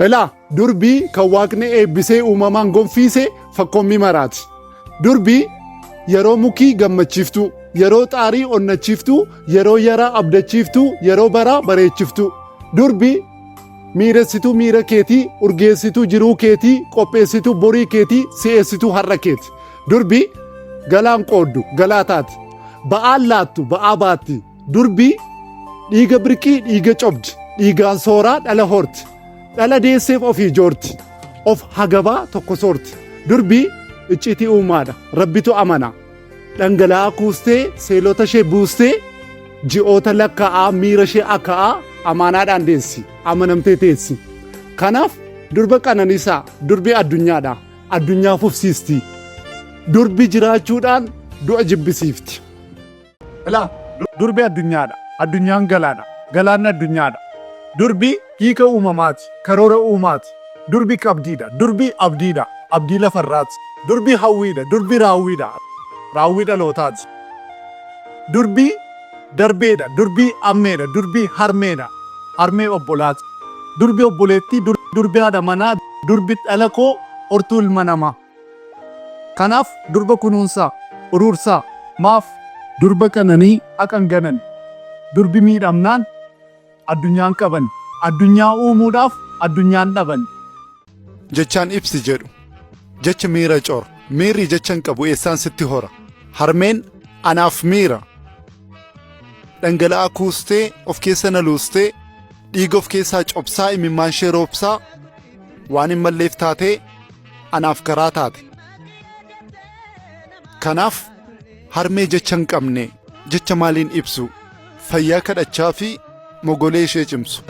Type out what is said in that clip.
Ilaa durbii kan waaqni eebbisee uumamaan gonfiise fakkommii maraati. Durbii yeroo mukii gammachiiftuu, yeroo xaarii onnachiiftuu, yeroo yaraa abdachiiftuu, yeroo baraa bareechiftuu. Durbii miiressituu miira keetii, urgeessituu jiruu keetii, qopheessituu borii keetii, si'eessituu har'a keeti. Durbii galaan qooddu galaa taati. Ba'aan laattu ba'aa baatti. Durbii dhiiga birqii dhiiga cobdi. Dhiigaan sooraa dhala horti. Dhala deesseef ofii joorti. Of hagabaa tokko soorti. Durbii icciitii uumaadha. Rabbitu amana. Dhangala'aa kuustee seelota ishee buustee ji'oota lakkaa'aa miira ishee akkaa'aa amaanaadhaan deessi. Amanamtee teessi. Kanaaf durba qananiisaa durbii addunyaadha. Addunyaa fufsiisti. Durbi jiraachuudhaan du'a jibbisiifti. Ilaa durbi addunyaadha. Addunyaan galaadha. Galaanni addunyaadha. Durbi hiika uumamaati. Karoora uumaati. Durbi qabdiidha. Durbi abdiidha. Abdii lafarraati. Durbi hawwiidha. Durbi raawwiidha. Raawwii dhalootaati. Durbi darbeedha. Durbi ammeedha. Durbi harmeedha. Harmee obbolaati. Durbi obboleettii. Durbi haadha manaa. Durbi dhala koo hortuu ilma namaa. Kanaaf durba kunuunsaa, uruursaa. Maaf durba qananii haqan ganan. Durbi miidhamnaan addunyaan qaban. Addunyaa uumuudhaaf addunyaan dhaban. Jechaan ibsi jedhu. Jecha miira coor. Miirri jechan qabu eessaan sitti hora. Harmeen anaaf miira. Dhangala'aa kuustee of keessa naluustee dhiiga of keessaa cobsaa imimmaan ishee roobsaa waan hin malleef taatee anaaf garaa taate. Kanaaf harmee jecha hin qabne jecha maaliin ibsu fayyaa kadhachaa fi mogolee ishee cimsu.